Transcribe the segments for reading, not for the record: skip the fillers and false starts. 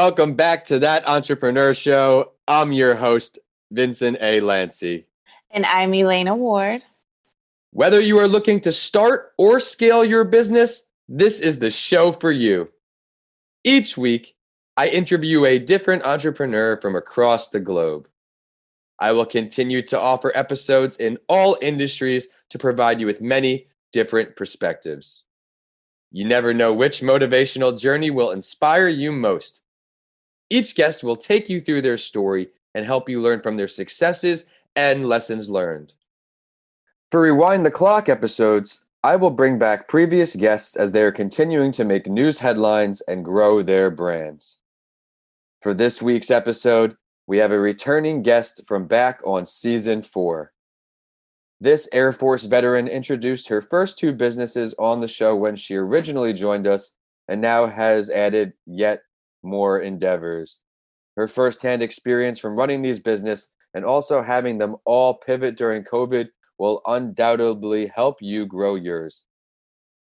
Welcome back to That Entrepreneur Show. I'm your host, Vincent A. Lanci. And I'm Elena Ward. Whether you are looking to start or scale your business, this is the show for you. Each week, I interview a different entrepreneur from across the globe. I will continue to offer episodes in all industries to provide you with many different perspectives. You never know which motivational journey will inspire you most. Each guest will take you through their story and help you learn from their successes and lessons learned. For Rewind the Clock episodes, I will bring back previous guests as they are continuing to make news headlines and grow their brands. For this week's episode, we have a returning guest from back on season 4. This Air Force veteran introduced her first 2 businesses on the show when she originally joined us and now has added yet more endeavors. Her firsthand experience from running these businesses and also having them all pivot during COVID will undoubtedly help you grow yours.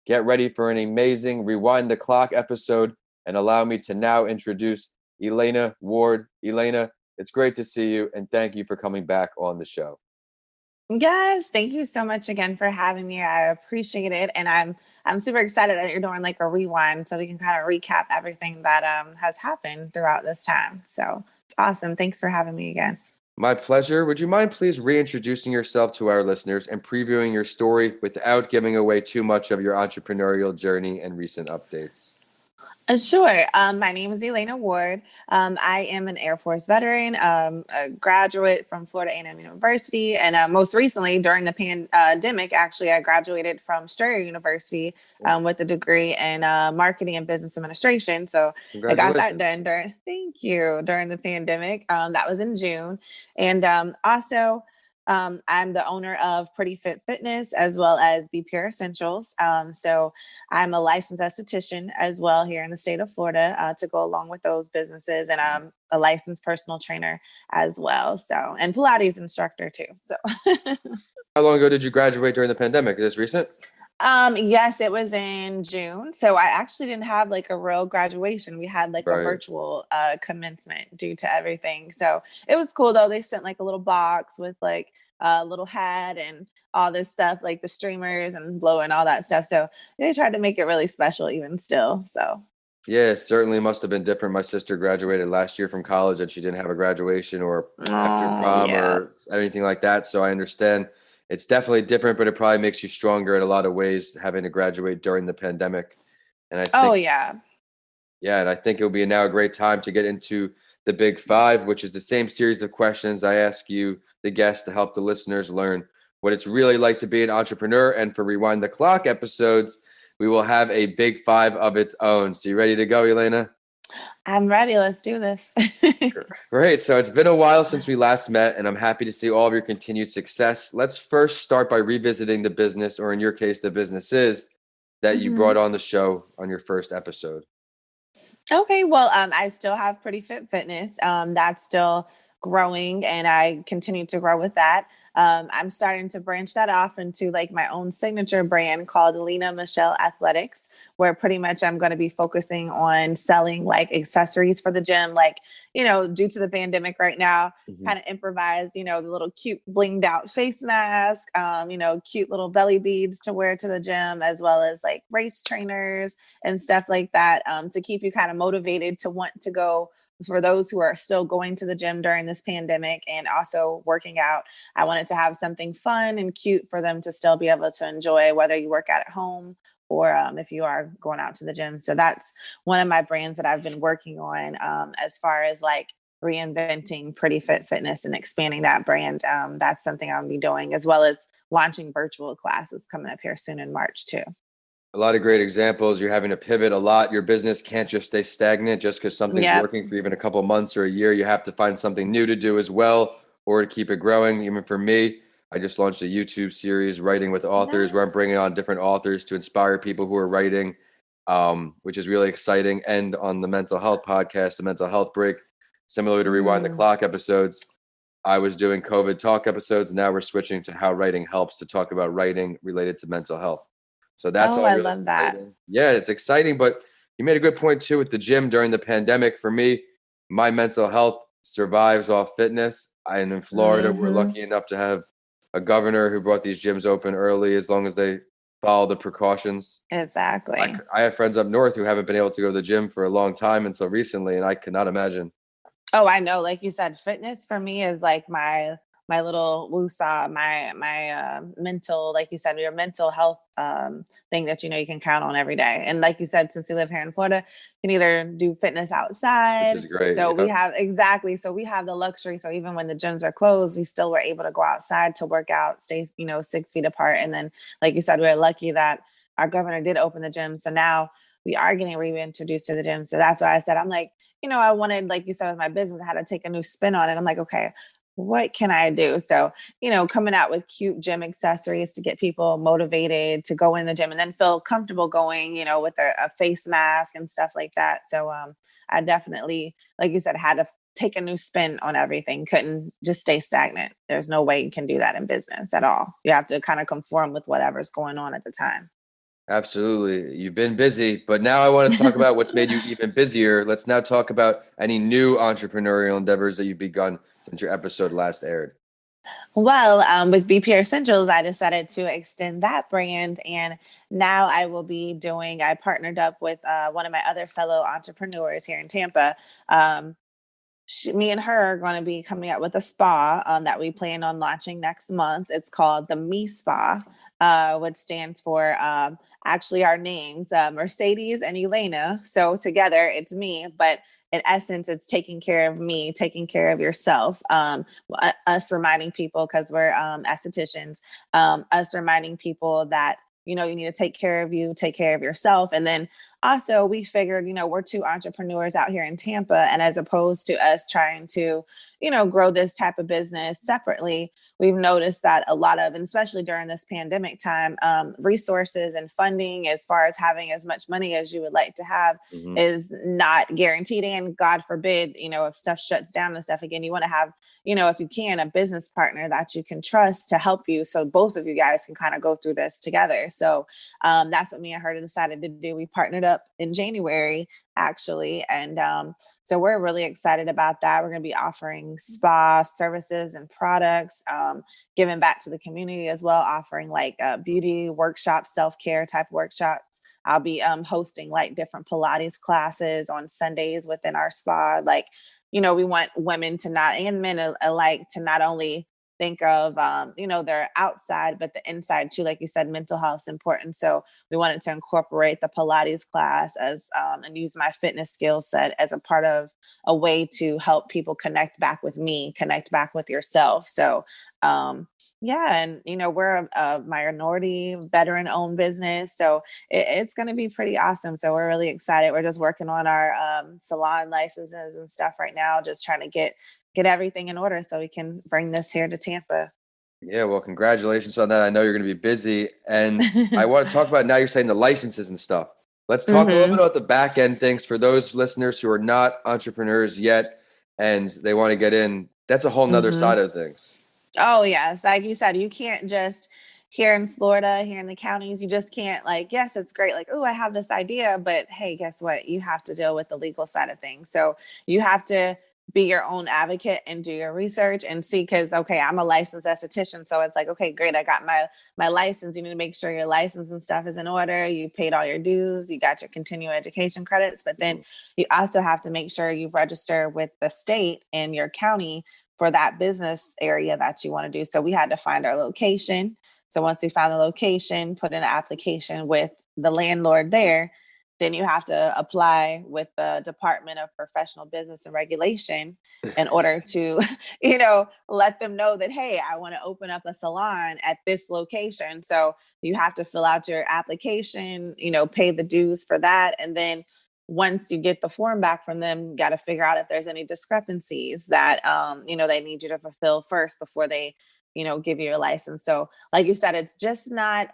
Get ready for an amazing Rewind the Clock episode and allow me to now introduce Elena Ward. Elena, it's great to see you and thank you for coming back on the show. Yes, thank you so much again for having me. I appreciate it, and I'm super excited that you're doing like a rewind so we can kind of recap everything that has happened throughout this time. So it's awesome. Thanks for having me again. My pleasure. Would you mind please reintroducing yourself to our listeners and previewing your story without giving away too much of your entrepreneurial journey and recent updates? Sure. My name is Elena Ward. I am an Air Force veteran, a graduate from Florida A&M University, and most recently during the pandemic, actually, I graduated from Strayer University with a degree in marketing and business administration. So I got that done during the pandemic. That was in June, and also. I'm the owner of Pretty Fit Fitness as well as Be Pure Essentials. So I'm a licensed esthetician as well here in the state of Florida to go along with those businesses. And I'm a licensed personal trainer as well. So, and Pilates instructor too. So How long ago did you graduate during the pandemic? Is this recent? Yes, it was in June. So I actually didn't have like a real graduation. We had like a virtual commencement due to everything. So it was cool though. They sent like a little box with like a little hat and all this stuff, like the streamers and blow and all that stuff. So they tried to make it really special even still. So yeah, it certainly must have been different. My sister graduated last year from college and she didn't have a graduation or after prom or anything like that. So I understand. It's definitely different, but it probably makes you stronger in a lot of ways having to graduate during the pandemic. And I think, and I think it'll be now a great time to get into the Big 5, which is the same series of questions I ask you, the guests, to help the listeners learn what it's really like to be an entrepreneur. And for Rewind the Clock episodes, we will have a Big 5 of its own. So you ready to go, Elena? I'm ready. Let's do this. Great. So it's been a while since we last met, and I'm happy to see all of your continued success. Let's first start by revisiting the business, or in your case, the businesses that you brought on the show on your first episode. Okay. Well, I still have Pretty Fit Fitness. That's still growing, and I continue to grow with that. I'm starting to branch that off into like my own signature brand called Lena Michelle Athletics, where pretty much I'm going to be focusing on selling like accessories for the gym, like, you know, due to the pandemic right now, kind of improvise, you know, the little cute blinged out face mask, you know, cute little belly beads to wear to the gym, as well as like race trainers and stuff like that, to keep you kind of motivated to want to go. For those who are still going to the gym during this pandemic and also working out, I wanted to have something fun and cute for them to still be able to enjoy, whether you work out at home or if you are going out to the gym. So that's one of my brands that I've been working on as far as like reinventing Pretty Fit Fitness and expanding that brand. That's something I'll be doing, as well as launching virtual classes coming up here soon in March too. A lot of great examples. You're having to pivot a lot. Your business can't just stay stagnant just because something's working for even a couple of months or a year. You have to find something new to do as well, or to keep it growing. Even for me, I just launched a YouTube series, Writing with Authors, where I'm bringing on different authors to inspire people who are writing, which is really exciting. And on the mental health podcast, the Mental Health Break, similar to Rewind the Clock episodes, I was doing COVID talk episodes. Now we're switching to how writing helps, to talk about writing related to mental health. So that's all. I really love that. exciting. Yeah, it's exciting. But You made a good point too with the gym during the pandemic. For me, my mental health survives off fitness. And in Florida, we're Mm-hmm. lucky enough to have a governor who brought these gyms open early as long as they follow the precautions. Exactly. I have friends up north who haven't been able to go to the gym for a long time until recently, and I cannot imagine. Oh, I know. Like you said, fitness for me is like my little woosah, my mental, like you said, your mental health thing that you can count on every day. And like you said, since you live here in Florida, you can either do fitness Which outside. is great. So we Yep. have exactly. So we have the luxury. So even when the gyms are closed, we still were able to go outside to work out, stay 6 feet apart. And then, like you said, we're lucky that our governor did open the gym. So now we are getting reintroduced to the gym. So that's why I said I'm like, I wanted, like you said, with my business, I had to take a new spin on it. I'm like, okay, what can I do? So, coming out with cute gym accessories to get people motivated to go in the gym and then feel comfortable going, with a face mask and stuff like that. So, I definitely, like you said, had to take a new spin on everything. Couldn't just stay stagnant. There's no way you can do that in business at all. You have to kind of conform with whatever's going on at the time. Absolutely. You've been busy, but now I want to talk about what's made you even busier. Let's now talk about any new entrepreneurial endeavors that you've begun since your episode last aired. Well, with BPR Essentials, I decided to extend that brand. And now I will be I partnered up with one of my other fellow entrepreneurs here in Tampa. Me and her are going to be coming out with a spa that we plan on launching next month. It's called the Me Spa, which stands for actually our names, Mercedes and Elena. So together it's me, but in essence, it's taking care of me, taking care of yourself. Us reminding people, because we're estheticians, us reminding people that you need to take care of you, take care of yourself. And then also we figured, we're two entrepreneurs out here in Tampa, and as opposed to us trying to, grow this type of business separately, we've noticed that a lot of, and especially during this pandemic time, resources and funding, as far as having as much money as you would like to have, Mhm. is not guaranteed. And God forbid, if stuff shuts down and stuff again, you want to have, if you can, a business partner that you can trust to help you, so both of you guys can kind of go through this together. So that's what me and her decided to do. We partnered up in January, actually, and so we're really excited about that. We're going to be offering spa services and products, giving back to the community as well, offering like beauty workshops, self-care type workshops. I'll be hosting like different Pilates classes on Sundays within our spa. Like, we want women to not, and men alike, to not only think of their outside but the inside too. Like you said, mental health is important, so we wanted to incorporate the Pilates class as and use my fitness skill set as a part of a way to help people connect back with me, connect back with yourself. So yeah, and we're a minority veteran owned business, so it's going to be pretty awesome. So we're really excited. We're just working on our salon licenses and stuff right now, just trying to get everything in order so we can bring this here to Tampa. Yeah, well, congratulations on that. I know you're going to be busy. And I want to talk about, now you're saying the licenses and stuff. Let's talk a little bit Hmm. about the back end things for those listeners who are not entrepreneurs yet and they want to get in. That's a whole nother Hmm. side of things. Oh, yes. Like you said, you can't just, here in Florida, here in the counties, you just can't, like, yes, it's great. Like, oh, I have this idea, but hey, guess what? You have to deal with the legal side of things. So you have to be your own advocate and do your research and see, because, okay, I'm a licensed esthetician. So it's like, okay, great. I got my license. You need to make sure your license and stuff is in order. You paid all your dues. You got your continuing education credits. But then Mhm. you also have to make sure you register with the state and your county for that business area that you want to do. So we had to find our location. So once we found the location, put in an application with the landlord there, then you have to apply with the Department of Professional Business and Regulation in order to, let them know that, hey, I want to open up a salon at this location. So you have to fill out your application, pay the dues for that. And then once you get the form back from them, you got to figure out if there's any discrepancies that they need you to fulfill first before they give you your license. So like you said, it's just not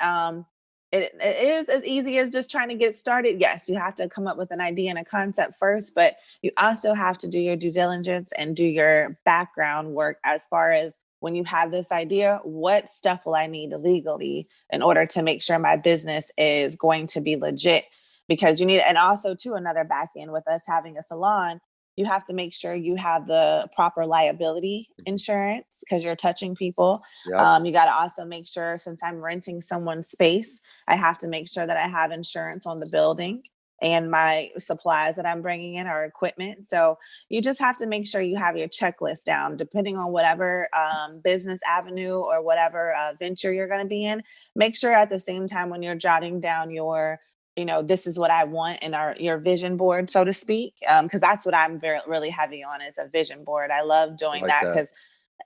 it is as easy as just trying to get started. Yes, you have to come up with an idea and a concept first, but you also have to do your due diligence and do your background work, as far as, when you have this idea, what stuff will I need legally in order to make sure my business is going to be legit, because you need, and also too, another back end with us having a salon, you have to make sure you have the proper liability insurance because you're touching people. Yep. You got to also make sure, since I'm renting someone's space, I have to make sure that I have insurance on the building and my supplies that I'm bringing in are equipment. So you just have to make sure you have your checklist down, depending on whatever business avenue or whatever venture you're going to be in. Make sure at the same time when you're jotting down your, this is what I want in your vision board, so to speak, because that's what I'm really heavy on, is a vision board. I love I doing like that that. because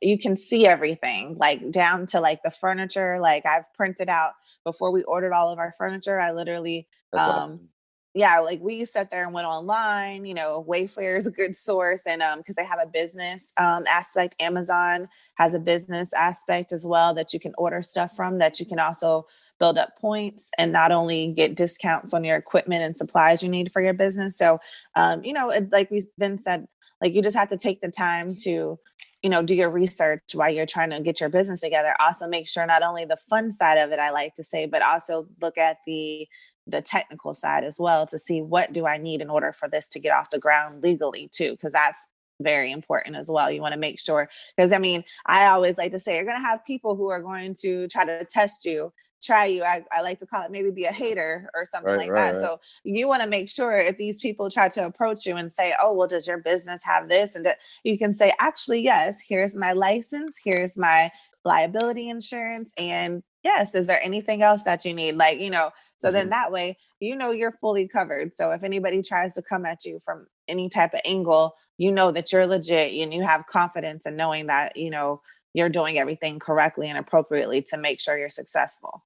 you can see everything, like down to like the furniture. Like I've printed out, before we ordered all of our furniture, I literally That's awesome. yeah, like we sat there and went online, Wayfair is a good source. And because they have a business aspect, Amazon has a business aspect as well that you can order stuff from, that you can also build up points and not only get discounts on your equipment and supplies you need for your business. So, like we've been said, like you just have to take the time to, do your research while you're trying to get your business together. Also make sure not only the fun side of it, I like to say, but also look at the technical side as well, to see what do I need in order for this to get off the ground legally too, because that's very important as well. You want to make sure, because I always like to say, you're going to have people who are going to try to test you, try you. I like to call it maybe be a hater or something Right, like right, that. right. So you want to make sure, if these people try to approach you and say, oh, well, does your business have this? And you can say, actually, yes, here's my license, here's my liability insurance, and yes, is there anything else that you need? So then that way, you're fully covered. So if anybody tries to come at you from any type of angle, you know that you're legit and you have confidence in knowing that, you're doing everything correctly and appropriately to make sure you're successful.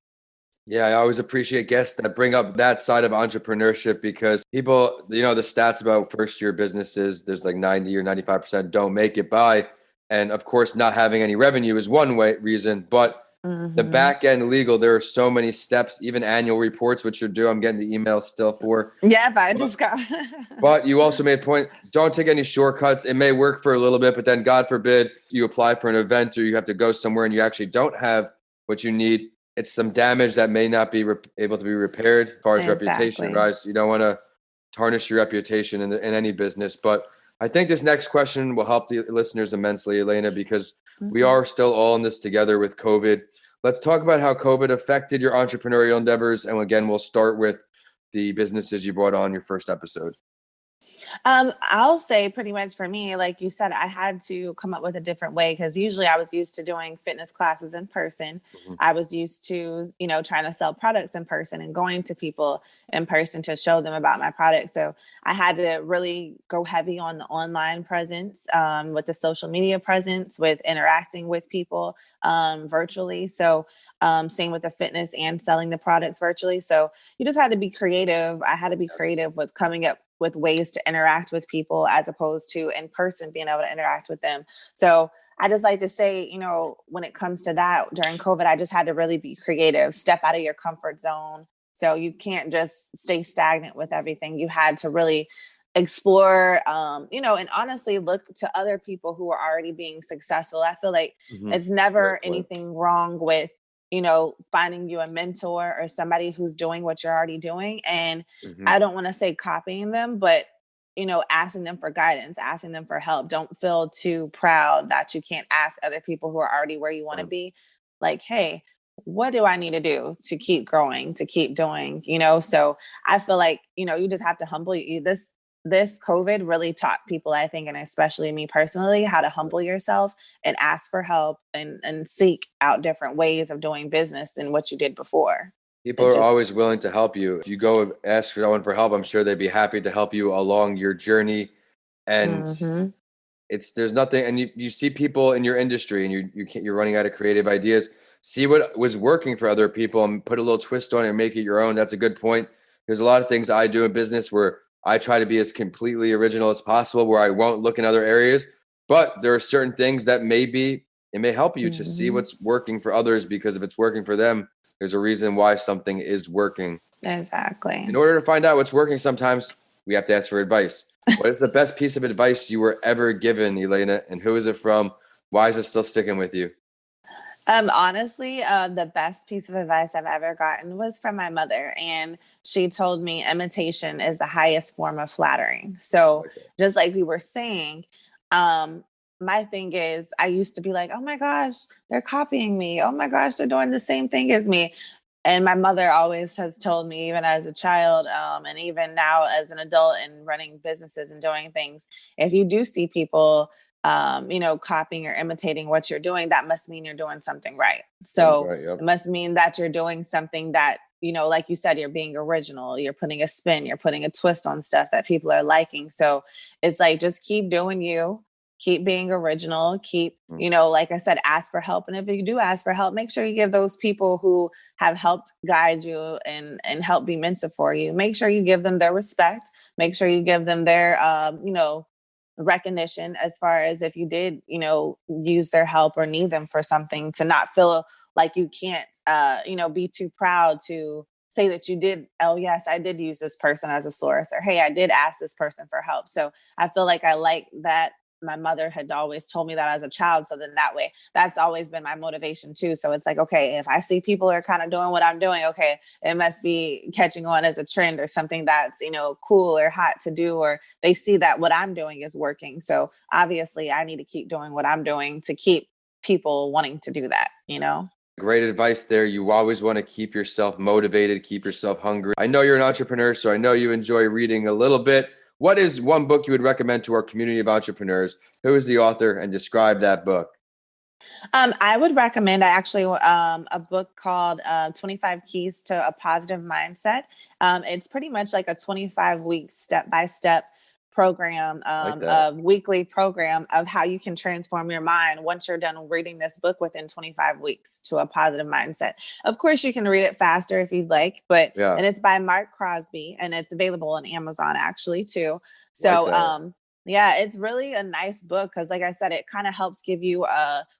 Yeah, I always appreciate guests that bring up that side of entrepreneurship, because people, the stats about first year businesses, there's like 90 or 95% don't make it by. And of course, not having any revenue is one reason, but the Hmm. back end legal, there are so many steps, even annual reports, which are due. I'm getting the email still for. Yeah, but I But, just got. but you also made a point, don't take any shortcuts. It may work for a little bit, but then God forbid you apply for an event or you have to go somewhere and you actually don't have what you need. It's some damage that may not be able to be repaired as far as reputation, Exactly. right? So you don't want to tarnish your reputation in any business. But I think this next question will help the listeners immensely, Elena, because we Hmm. are still all in this together with COVID. Let's talk about how COVID affected your entrepreneurial endeavors. And again, we'll start with the businesses you brought on your first episode. I'll say pretty much for me, like you said, I had to come up with a different way, because usually I was used to doing fitness classes in person. Mhm. I was used to, trying to sell products in person and going to people in person to show them about my product. So I had to really go heavy on the online presence, with the social media presence, with interacting with people virtually. So same with the fitness and selling the products virtually. So you just had to be creative. I had to be Yes. creative with coming up with ways to interact with people, as opposed to in person being able to interact with them. So I just like to say, when it comes to that during COVID, I just had to really be creative, step out of your comfort zone. So you can't just stay stagnant with everything. You had to really explore, and honestly look to other people who are already being successful. I feel like Mhm. it's Great never point. anything wrong with, finding you a mentor or somebody who's doing what you're already doing. And Mhm. I don't want to say copying them, but asking them for guidance, asking them for help. Don't feel too proud that you can't ask other people who are already where you want to Fun. be. Like, hey, what do I need to do to keep growing, to keep doing? So I feel like, you just have to humble you. This COVID really taught people, I think, and especially me personally, how to humble yourself and ask for help and seek out different ways of doing business than what you did before. People It are just always willing to help you. If you go ask for someone for help, I'm sure they'd be happy to help you along your journey. And Mhm. there's nothing, and you see people in your industry, and you're running out of creative ideas. See what was working for other people and put a little twist on it and make it your own. That's a good point. There's a lot of things I do in business where I try to be as completely original as possible, where I won't look in other areas. But there are certain things that it may help you to see Mhm. what's working for others, because if it's working for them, there's a reason why something is working. In Exactly. order to find out what's working, sometimes we have to ask for advice. What is the best piece of advice you were ever given, Elena? And who is it from? Why is it still sticking with you? Honestly, the best piece of advice I've ever gotten was from my mother, and she told me imitation is the highest form of flattering. So, Okay. just like we were saying, um, my thing is, I used to be like, oh my gosh, they're copying me. Oh my gosh, they're doing the same thing as me. And my mother always has told me, even as a child, and even now as an adult and running businesses and doing things, if you do see people copying or imitating what you're doing, that must mean you're doing something right. Seems So right. Yep. it must mean that you're doing something that, like you said, you're being original, you're putting a spin, you're putting a twist on stuff that people are liking. So it's like, just keep doing you, keep being original, keep, Mm. like I said, ask for help. And if you do ask for help, make sure you give those people who have helped guide you and help be mentor for you. Make sure you give them their respect. Make sure you give them their, recognition, as far as if you did use their help or need them for something, to not feel like you can't be too proud to say that you did. Oh yes, I did use this person as a source, or hey, I did ask this person for help. So I feel like I like that my mother had always told me that as a child, so then that way that's always been my motivation too. So it's like, okay, if I see people are kind of doing what I'm doing, okay, it must be catching on as a trend or something that's cool or hot to do, or they see that what I'm doing is working. So obviously I need to keep doing what I'm doing to keep people wanting to do that. Great advice there. You always want to keep yourself motivated, keep yourself hungry. I know you're an entrepreneur, so I know you enjoy reading a little bit. What is one book you would recommend to our community of entrepreneurs? Who is the author, and describe that book? I would recommend a book called 25 Keys to a Positive Mindset. It's pretty much like a 25-week step-by-step program, I like that. of weekly program of how you can transform your mind once you're done reading this book within 25 weeks to a positive mindset. Of course, you can read it faster if you'd like, Yeah, and it's by Mark Crosby, and it's available on Amazon actually too. like So, that. yeah, it's really a nice book because, like I said, it kind of helps give you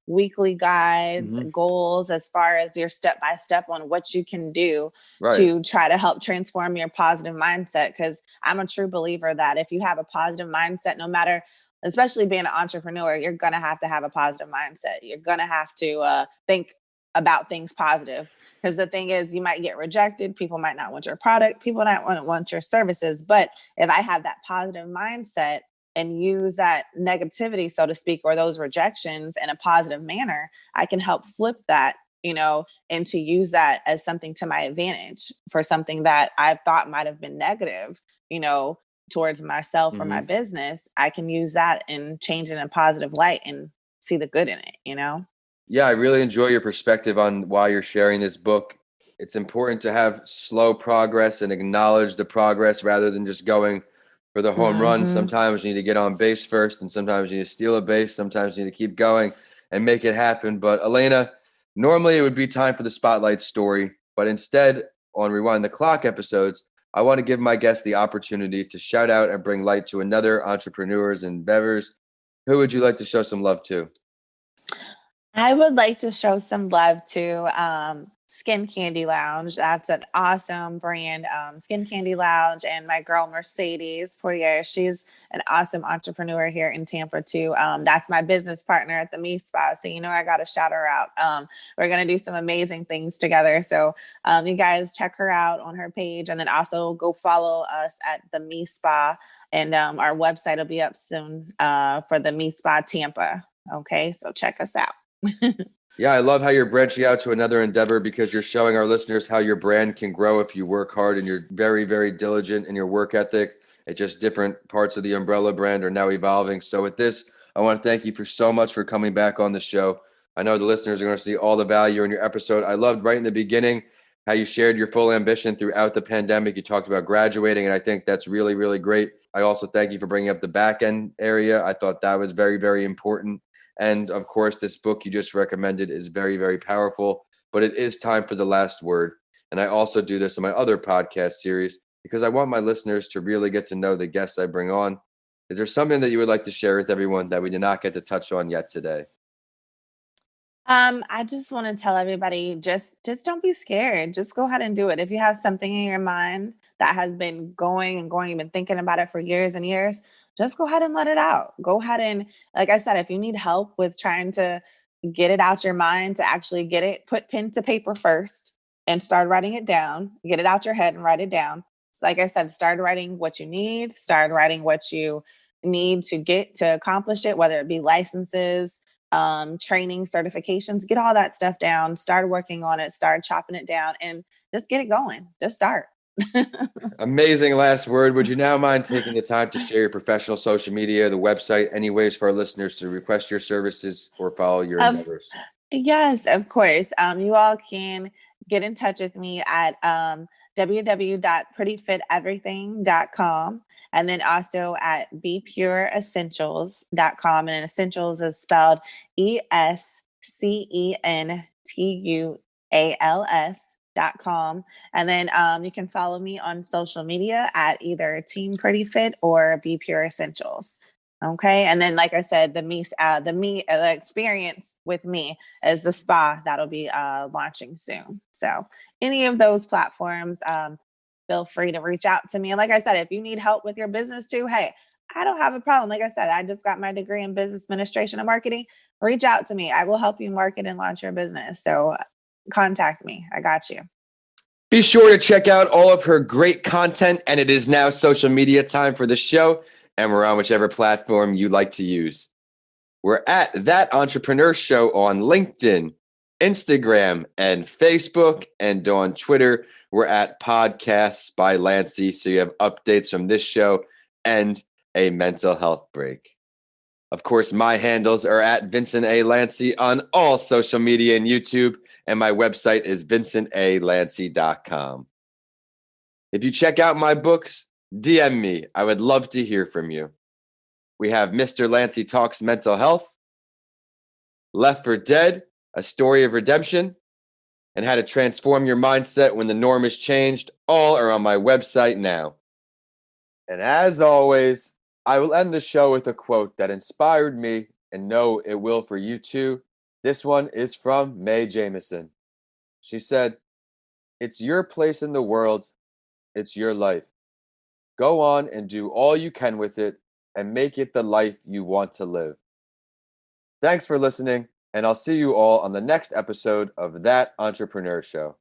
weekly guides, Hmm. goals as far as your step by step on what you can do Right. to try to help transform your positive mindset. Because I'm a true believer that if you have a positive mindset, no matter, especially being an entrepreneur, you're going to have a positive mindset. You're going to have to think about things positive. Because the thing is, you might get rejected. People might not want your product. People might not want your services. But if I have that positive mindset, and use that negativity, so to speak, or those rejections in a positive manner, I can help flip that, and to use that as something to my advantage for something that I've thought might have been negative, you know, towards myself or my Hmm. business. I can use that and change it in a positive light and see the good in it. Yeah, I really enjoy your perspective on why you're sharing this book. It's important to have slow progress and acknowledge the progress rather than just going for the home run. Hmm. Sometimes you need to get on base first, and sometimes you need to steal a base. Sometimes you need to keep going and make it happen. But Elena, normally it would be time for the spotlight story, but instead, on Rewind the Clock episodes, I want to give my guests the opportunity to shout out and bring light to another entrepreneurs and endeavors. Who would you like to show some love to? I would like to show some love to Skin Candy Lounge. That's an awesome brand, Skin Candy Lounge, and my girl Mercedes Poirier. She's an awesome entrepreneur here in Tampa too. That's my business partner at the Me Spa, so I got to shout her out. We're gonna do some amazing things together. So you guys check her out on her page, and then also go follow us at the Me Spa, and our website will be up soon for the Me Spa Tampa. Okay, so check us out. Yeah, I love how you're branching out to another endeavor because you're showing our listeners how your brand can grow if you work hard and you're very, very diligent in your work ethic. It's just different parts of the umbrella brand are now evolving. So with this, I want to thank you for so much for coming back on the show. I know the listeners are going to see all the value in your episode. I loved right in the beginning how you shared your full ambition throughout the pandemic. You talked about graduating, and I think that's really, really great. I also thank you for bringing up the back end area. I thought that was very, very important. And of course, this book you just recommended is very, very powerful, but it is time for the last word. And I also do this in my other podcast series because I want my listeners to really get to know the guests I bring on. Is there something that you would like to share with everyone that we did not get to touch on yet today? I just want to tell everybody, just don't be scared. Just go ahead and do it. If you have something in your mind that has been going and going, you've been thinking about it for years and years, just go ahead and let it out. Go ahead and, like I said, if you need help with trying to get it out your mind to actually get it, put pen to paper first and start writing it down, get it out your head and write it down. So like I said, start writing what you need, start writing what you need to get to accomplish it, whether it be licenses, training, certifications, get all that stuff down, start working on it, start chopping it down and just get it going. Just start. Amazing last word. Would you now mind taking the time to share your professional social media, the website, any ways for our listeners to request your services or follow your Of endeavors? Yes, of course. You all can get in touch with me at www.prettyfiteverything.com and then also at bepureessentials.com. And essentials is spelled ESCENTUALS.com. And then you can follow me on social media at either Team Pretty Fit or Be Pure Essentials. Okay. And then, like I said, the experience with me is the spa that'll be launching soon. So any of those platforms, feel free to reach out to me. And like I said, if you need help with your business too, hey, I don't have a problem. Like I said, I just got my degree in business administration and marketing. Reach out to me. I will help you market and launch your business. So contact me. I got you. Be sure to check out all of her great content. And it is now social media time for the show. And we're on whichever platform you like to use. We're at That Entrepreneur Show on LinkedIn, Instagram, and Facebook. And on Twitter, we're at Podcasts by Lanci. So you have updates from this show and a mental health break. Of course, my handles are at Vincent A. Lanci on all social media and YouTube. And my website is vincentalanci.com. If you check out my books, DM me. I would love to hear from you. We have Mr. Lanci Talks Mental Health, Left for Dead, A Story of Redemption, and How to Transform Your Mindset When the Norm is Changed. All are on my website now. And as always, I will end the show with a quote that inspired me and know it will for you too. This one is from Mae Jemison. She said, "It's your place in the world. It's your life. Go on and do all you can with it and make it the life you want to live." Thanks for listening, and I'll see you all on the next episode of That Entrepreneur Show.